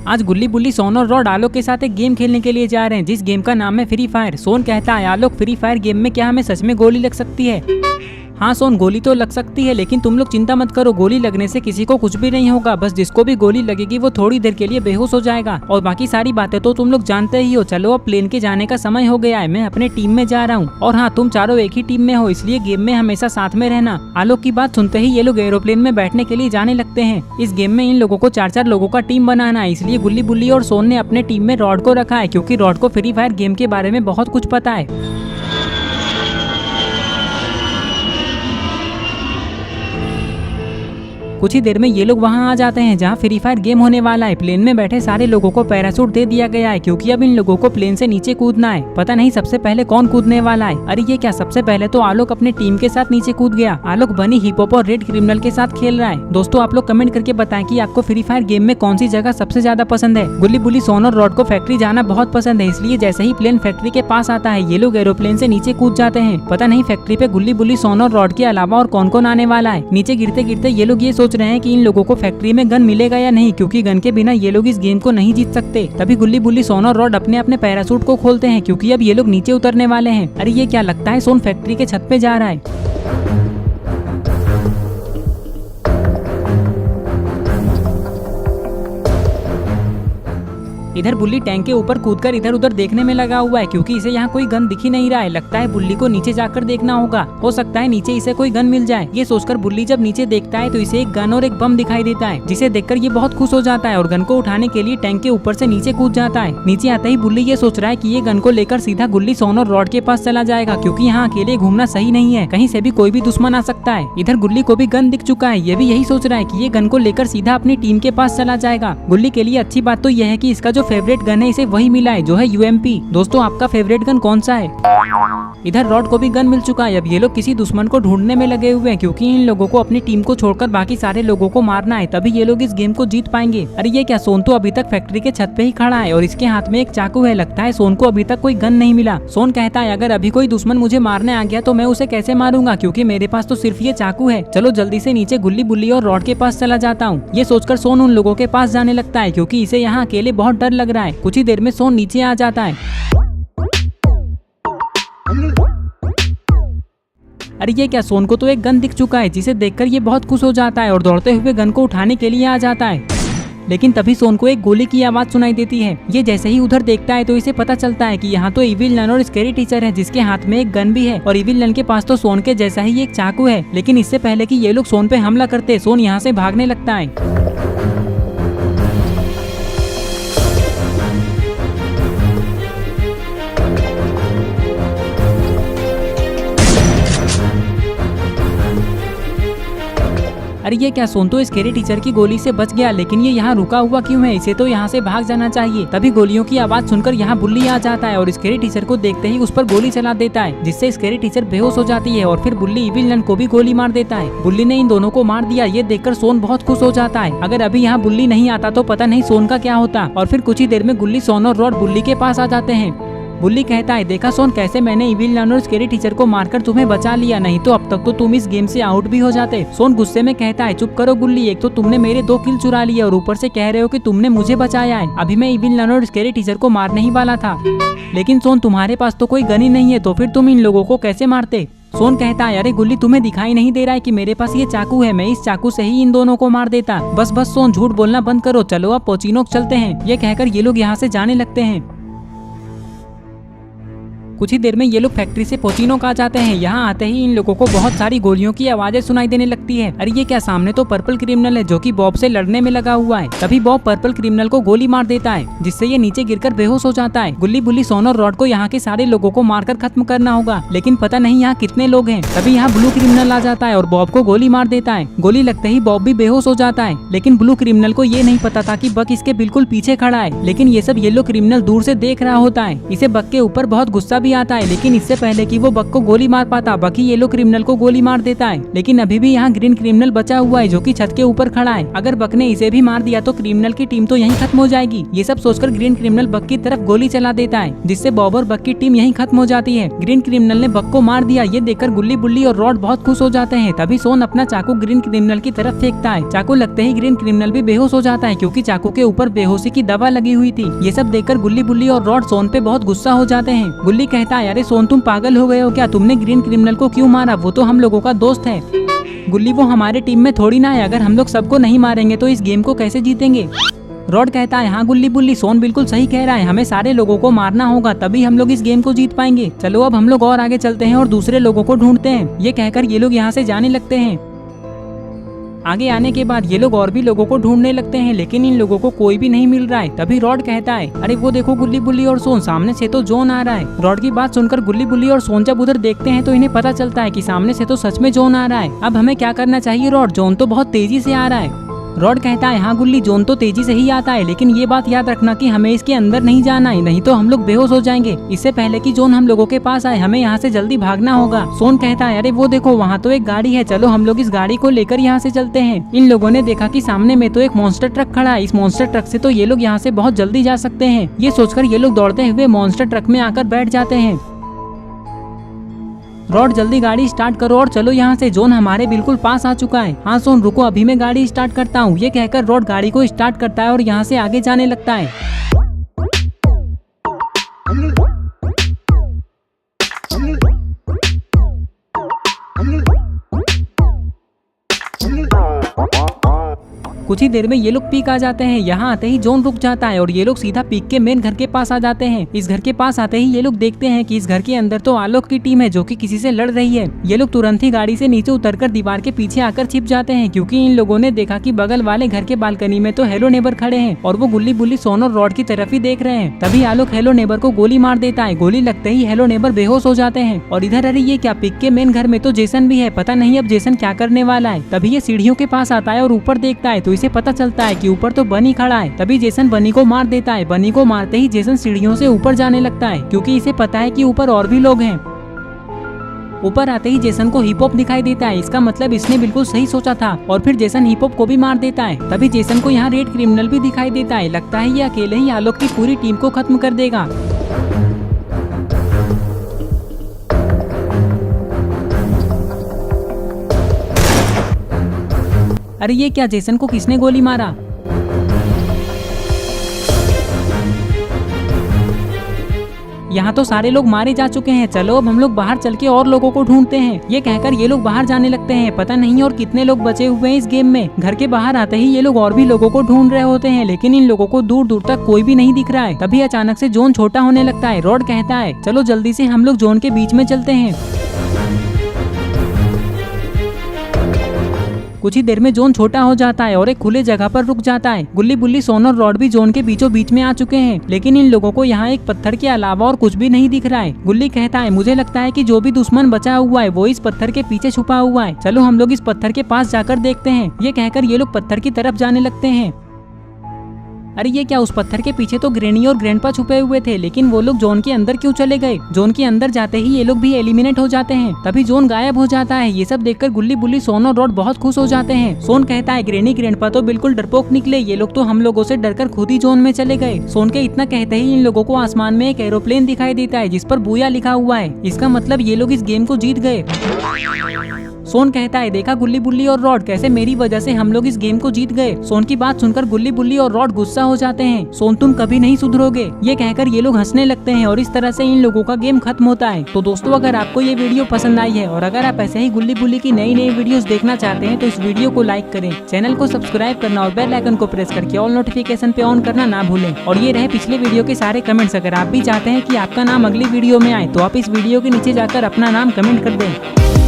आज गुल्ली बुल्ली सोन और रॉड आलोक के साथ एक गेम खेलने के लिए जा रहे हैं, जिस गेम का नाम है फ्री फायर। सोन कहता है आलोक, फ्री फायर गेम में क्या हमें सच में गोली लग सकती है? हाँ सोन, गोली तो लग सकती है, लेकिन तुम लोग चिंता मत करो, गोली लगने से किसी को कुछ भी नहीं होगा। बस जिसको भी गोली लगेगी वो थोड़ी देर के लिए बेहोश हो जाएगा, और बाकी सारी बातें तो तुम लोग जानते ही हो। चलो अब प्लेन के जाने का समय हो गया है, मैं अपने टीम में जा रहा हूँ। और हाँ, तुम चारों एक ही टीम में हो, इसलिए गेम में हमेशा साथ में रहना। आलोक की बात सुनते ही ये लोग एरोप्लेन में बैठने के लिए जाने लगते हैं। इस गेम में इन लोगों को 4-4 लोगों का टीम बनाना है, इसलिए गुल्ली बुल्ली और सोन ने अपने टीम में रॉड को रखा है, क्योंकि रॉड को फ्री फायर गेम के बारे में बहुत कुछ पता है। कुछ ही देर में ये लोग वहाँ आ जाते हैं जहाँ फ्री फायर गेम होने वाला है। प्लेन में बैठे सारे लोगों को पैराशूट दे दिया गया है, क्योंकि अब इन लोगों को प्लेन से नीचे कूदना है। पता नहीं सबसे पहले कौन कूदने वाला है। अरे ये क्या, सबसे पहले तो आलोक अपने टीम के साथ नीचे कूद गया। आलोक बनी हिप हॉप और रेड क्रिमिनल के साथ खेल रहा है। दोस्तों आप लोग कमेंट करके बताएं कि आपको फ्री फायर गेम में कौन सी जगह सबसे ज्यादा पसंद है। गुल्ली बुल्ली सोन और रॉड को फैक्ट्री जाना बहुत पसंद है, इसलिए जैसे ही प्लेन फैक्ट्री के पास आता है ये लोग एरोप्लेन से नीचे कूद जाते हैं। पता नहीं फैक्ट्री पे गुल्ली बुल्ली सोन और रॉड के अलावा और कौन कौन आने वाला है। नीचे गिरते गिरते ये लोग ये सोच रहे हैं कि इन लोगों को फैक्ट्री में गन मिलेगा या नहीं, क्योंकि गन के बिना ये लोग इस गेम को नहीं जीत सकते। तभी गुल्ली बुल्ली सोन और रॉड अपने अपने पैराशूट को खोलते हैं, क्योंकि अब ये लोग नीचे उतरने वाले हैं। अरे ये क्या, लगता है सोन फैक्ट्री के छत पे जा रहा है। इधर बुल्ली टैंक के ऊपर कूदकर इधर उधर देखने में लगा हुआ है, क्योंकि इसे यहाँ कोई गन दिख ही नहीं रहा है। लगता है बुल्ली को नीचे जाकर देखना होगा, हो सकता है नीचे इसे कोई गन मिल जाए। ये सोचकर बुल्ली जब नीचे देखता है तो इसे एक गन और एक बम दिखाई देता है, जिसे देखकर ये बहुत खुश हो जाता है और गन को उठाने के लिए टैंक के ऊपर से नीचे कूद जाता है। नीचे आते ही बुल्ली ये सोच रहा है कि ये गन को लेकर सीधा गुल्ली सोन और रॉड के पास चला जाएगा, क्योंकि यहाँ अकेले घूमना सही नहीं है, कहीं से भी कोई भी दुश्मन आ सकता है। इधर गुल्ली को भी गन दिख चुका है, ये भी यही सोच रहा है कि ये गन को लेकर सीधा अपनी टीम के पास चला जाएगा। गुल्ली के लिए अच्छी बात तो यह है कि इसका जो फेवरेट गन है इसे वही मिला है, जो है UMP। दोस्तों आपका फेवरेट गन कौन सा है? इधर रॉड को भी गन मिल चुका है। अब ये लोग किसी दुश्मन को ढूंढने में लगे हुए हैं, क्योंकि इन लोगों को अपनी टीम को छोड़कर बाकी सारे लोगों को मारना है, तभी ये लोग इस गेम को जीत पाएंगे। अरे ये क्या, सोन तो अभी तक फैक्ट्री के छत पे ही खड़ा है और इसके हाथ में एक चाकू है। लगता है सोन को अभी तक कोई गन नहीं मिला। सोन कहता है अगर अभी कोई दुश्मन मुझे मारने आ गया तो मैं उसे कैसे मारूंगा, क्योंकि मेरे पास तो सिर्फ ये चाकू है। चलो जल्दी से नीचे गुल्ली बुल्ली और रॉड के पास चला जाता हूँ। ये सोचकर सोन उन लोगों के पास जाने लगता है, क्योंकि इसे यहाँ अकेले बहुत डर लग रहा है। कुछ ही देर में सोन नीचे आ जाता है। अरे ये क्या, सोन को तो एक गन दिख चुका है, जिसे देखकर ये बहुत खुश हो जाता है और दौड़ते हुए गन को उठाने के लिए आ जाता है। लेकिन तभी सोन को एक गोली की आवाज सुनाई देती है। ये जैसे ही उधर देखता है तो इसे पता चलता है कि यहाँ तो इविल नन और स्कैरी टीचर है, जिसके हाथ में एक गन भी है, और इविल नन के पास तो सोन के जैसा ही एक चाकू है। लेकिन इससे पहले कि ये लोग सोन पे हमला करते, सोन यहाँ से भागने लगता है। अरे ये क्या, सोन तो स्कैरी टीचर की गोली से बच गया, लेकिन ये यहाँ रुका हुआ क्यों है? इसे तो यहाँ से भाग जाना चाहिए। तभी गोलियों की आवाज सुनकर यहाँ बुल्ली आ जाता है और स्कैरी टीचर को देखते ही उस पर गोली चला देता है, जिससे स्कैरी टीचर बेहोश हो जाती है और फिर बुल्ली इविल नन को भी गोली मार देता है। बुल्ली ने इन दोनों को मार दिया, ये देखकर सोन बहुत खुश हो जाता है। अगर अभी यहाँ बुल्ली नहीं आता तो पता नहीं सोन का क्या होता। और फिर कुछ ही देर में गुल्ली सोन और रॉड बुल्ली के पास आ जाते हैं। बुल्ली कहता है देखा सोन, कैसे मैंने इविल नन और स्कैरी टीचर को मारकर तुम्हें बचा लिया, नहीं तो अब तक तो तुम इस गेम से आउट भी हो जाते। सोन गुस्से में कहता है चुप करो गुल्ली, एक तो तुमने मेरे 2 किल चुरा लिए और ऊपर से कह रहे हो कि तुमने मुझे बचाया है। अभी मैं इविल नन और स्कैरी टीचर को मारने ही वाला था। लेकिन सोन तुम्हारे पास तो कोई गन ही नहीं है, तो फिर तुम इन लोगों को कैसे मारते? सोन कहता है अरे गुल्ली, तुम्हें दिखाई नहीं दे रहा है कि मेरे पास ये चाकू है, मैं इस चाकू से ही इन दोनों को मार देता। बस सोन, झूठ बोलना बंद करो, चलो अब पोचिनोक चलते हैं। ये कहकर ये लोग यहाँ से जाने लगते हैं। कुछ ही देर में ये लोग फैक्ट्री से पोचिनोक आ जाते हैं। यहाँ आते ही इन लोगों को बहुत सारी गोलियों की आवाजें सुनाई देने लगती है। अरे ये क्या, सामने तो पर्पल क्रिमिनल है जो कि बॉब से लड़ने में लगा हुआ है। तभी बॉब पर्पल क्रिमिनल को गोली मार देता है, जिससे ये नीचे गिरकर बेहोश हो जाता है। गुल्ली बुल्ली सोन और रॉड को यहाँ के सारे लोगों को मारकर खत्म करना होगा, लेकिन पता नहीं यहाँ कितने लोग हैं। तभी यहाँ ब्लू क्रिमिनल आ जाता है और बॉब को गोली मार देता है। गोली लगते ही बॉब भी बेहोश हो जाता है, लेकिन ब्लू क्रिमिनल को ये नहीं पता था कि बक इसके बिल्कुल पीछे खड़ा है। लेकिन ये सब येलो क्रिमिनल दूर से देख रहा होता है। इसे बक के ऊपर बहुत गुस्सा भी भी आता है, लेकिन इससे पहले कि वो बक को गोली मार पाता बकी येलो क्रिमिनल को गोली मार देता है। लेकिन अभी भी यहाँ ग्रीन क्रिमिनल बचा हुआ है जो कि छत के ऊपर खड़ा है। अगर बक ने इसे भी मार दिया तो क्रिमिनल की टीम तो यहीं खत्म हो जाएगी। ये सब सोचकर ग्रीन क्रिमिनल बक की तरफ गोली चला देता है, जिससे बॉब और बक की टीम यहीं खत्म हो जाती है। ग्रीन क्रिमिनल ने बक को मार दिया। ये देखकर गुल्ली बुल्ली और रॉड बहुत खुश हो जाते हैं। तभी सोन अपना चाकू ग्रीन क्रिमिनल की तरफ फेंकता है। चाकू लगते ही ग्रीन क्रिमिनल भी बेहोश हो जाता है, क्योंकि चाकू के ऊपर बेहोशी की दवा लगी हुई थी। ये सब देखकर गुल्ली बुल्ली और रॉड सोन पे बहुत गुस्सा हो जाते हैं। गुल्ली कहता है, अरे सोन तुम पागल हो गए हो क्या? तुमने ग्रीन क्रिमिनल को क्यों मारा? वो तो हम लोगों का दोस्त है। गुल्ली, वो हमारे टीम में थोड़ी ना है। अगर हम लोग सबको नहीं मारेंगे तो इस गेम को कैसे जीतेंगे? रॉड कहता है, हाँ गुल्ली बुल्ली, सोन बिल्कुल सही कह रहा है। हमें सारे लोगों को मारना होगा, तभी हम लोग इस गेम को जीत पाएंगे। चलो अब हम लोग और आगे चलते हैं और दूसरे लोगों को ढूंढते हैं। ये कहकर ये लोग यहाँ से जाने लगते हैं। आगे आने के बाद ये लोग और भी लोगों को ढूंढने लगते हैं, लेकिन इन लोगों को कोई भी नहीं मिल रहा है। तभी रॉड कहता है, अरे वो देखो गुल्ली बुल्ली और सोन, सामने से तो जॉन आ रहा है। रॉड की बात सुनकर गुल्ली बुल्ली और सोन जब उधर देखते हैं तो इन्हें पता चलता है कि सामने से तो सच में जॉन आ रहा है। अब हमें क्या करना चाहिए रॉड? जॉन तो बहुत तेजी से आ रहा है। रॉड कहता है, हाँ गुल्ली, जॉन तो तेजी से ही आता है, लेकिन ये बात याद रखना कि हमें इसके अंदर नहीं जाना है, नहीं तो हम लोग बेहोश हो जाएंगे। इससे पहले कि जॉन हम लोगों के पास आए, हमें यहाँ से जल्दी भागना होगा। सोन कहता है, अरे वो देखो वहाँ तो एक गाड़ी है, चलो हम लोग इस गाड़ी को लेकर यहाँ से चलते हैं। इन लोगों ने देखा कि सामने में तो एक मॉन्स्टर ट्रक खड़ा है। इस मॉन्स्टर ट्रक से तो ये लोग यहाँ से बहुत जल्दी जा सकते हैं। ये सोचकर ये लोग दौड़ते हुए मॉन्स्टर ट्रक में आकर बैठ जाते हैं। रॉड, जल्दी गाड़ी स्टार्ट करो और चलो यहाँ से, जॉन हमारे बिल्कुल पास आ चुका है। हाँ सोन रुको, अभी मैं गाड़ी स्टार्ट करता हूँ। ये कहकर रॉड गाड़ी को स्टार्ट करता है और यहाँ से आगे जाने लगता है। कुछ ही देर में ये लोग पीक आ जाते हैं। यहाँ आते ही जॉन रुक जाता है और ये लोग सीधा पीक के मेन घर के पास आ जाते हैं। इस घर के पास आते ही ये लोग देखते हैं कि इस घर के अंदर तो आलोक की टीम है जो कि किसी से लड़ रही है। ये लोग तुरंत ही गाड़ी से नीचे उतरकर दीवार के पीछे आकर छिप जाते हैं, क्योंकि इन लोगों ने देखा कि बगल वाले घर के बालकनी में तो हेलो नेबर खड़े हैं और वो गुल्ली बुल्ली, सोन और रॉड की तरफ ही देख रहे हैं। तभी आलोक हेलो नेबर को गोली मार देता है। गोली लगते ही हेलो नेबर बेहोश हो जाते हैं। और इधर अरे ये क्या, पिक के मेन घर में तो जेसन भी है। पता नहीं अब जेसन क्या करने वाला है। तभी ये सीढ़ियों के पास आता है और ऊपर देखता है तो इसे पता चलता है कि ऊपर तो बनी खड़ा है। तभी जेसन बनी को मार देता है। बनी को मारते ही जेसन सीढ़ियों से ऊपर जाने लगता है, क्योंकि इसे पता है कि ऊपर और भी लोग हैं। ऊपर आते ही जेसन को हिप हॉप दिखाई देता है। इसका मतलब इसने बिल्कुल सही सोचा था और फिर जेसन हिप हॉप को भी मार देता है। तभी जेसन को यहाँ रेड क्रिमिनल भी दिखाई देता है। लगता है ये अकेले ही आलोक की पूरी टीम को खत्म कर देगा। अरे ये क्या, जेसन को किसने गोली मारा? यहाँ तो सारे लोग मारे जा चुके हैं। चलो अब हम लोग बाहर चल के और लोगों को ढूंढते हैं। ये कहकर ये लोग बाहर जाने लगते हैं। पता नहीं और कितने लोग बचे हुए हैं इस गेम में। घर के बाहर आते ही ये लोग और भी लोगों को ढूंढ रहे होते हैं, लेकिन इन लोगों को दूर दूर तक कोई भी नहीं दिख रहा है। तभी अचानक से जॉन छोटा होने लगता है। रॉड कहता है, चलो जल्दी से हम लोग जॉन के बीच में चलते हैं। कुछ ही देर में जॉन छोटा हो जाता है और एक खुले जगह पर रुक जाता है। गुल्ली बुल्ली, सोन और रॉड भी जॉन के बीचों बीच में आ चुके हैं, लेकिन इन लोगों को यहाँ एक पत्थर के अलावा और कुछ भी नहीं दिख रहा है। गुल्ली कहता है, मुझे लगता है कि जो भी दुश्मन बचा हुआ है वो इस पत्थर के पीछे छुपा हुआ है। चलो हम लोग इस पत्थर के पास जाकर देखते हैं। ये कहकर ये लोग पत्थर की तरफ जाने लगते हैं। अरे ये क्या, उस पत्थर के पीछे तो ग्रैनी और ग्रैंडपा छुपे हुए थे, लेकिन वो लोग जॉन के अंदर क्यों चले गए? जॉन के अंदर जाते ही ये लोग भी एलिमिनेट हो जाते हैं। तभी जॉन गायब हो जाता है। ये सब देखकर गुल्ली बुल्ली, सोन और रॉड बहुत खुश हो जाते हैं। सोन कहता है, ग्रैनी ग्रैंडपा तो बिल्कुल डरपोक निकले, ये लोग तो हम लोगों से डरकर खुद ही जॉन में चले गए। सोन के इतना कहते ही इन लोगों को आसमान में एक एरोप्लेन दिखाई देता है जिस पर बूया लिखा हुआ है। इसका मतलब ये लोग इस गेम को जीत गए। सोन कहता है, देखा गुल्ली बुल्ली और रॉड, कैसे मेरी वजह से हम लोग इस गेम को जीत गए। सोन की बात सुनकर गुल्ली बुल्ली और रॉड गुस्सा हो जाते हैं। सोन तुम कभी नहीं सुधरोगे। ये कहकर ये लोग हंसने लगते हैं और इस तरह से इन लोगों का गेम खत्म होता है। तो दोस्तों, अगर आपको ये वीडियो पसंद आई है और अगर आप ऐसे ही गुल्ली बुल्ली की नई नई वीडियोस देखना चाहते हैं तो इस वीडियो को लाइक करें, चैनल को सब्सक्राइब करना और बेल आइकन को प्रेस करके ऑल नोटिफिकेशन पे ऑन करना ना भूलें। और ये रहे पिछले वीडियो के सारे कमेंट्स। अगर आप भी चाहते हैं कि आपका नाम अगली वीडियो में आए तो आप इस वीडियो के नीचे जाकर अपना नाम कमेंट कर दें।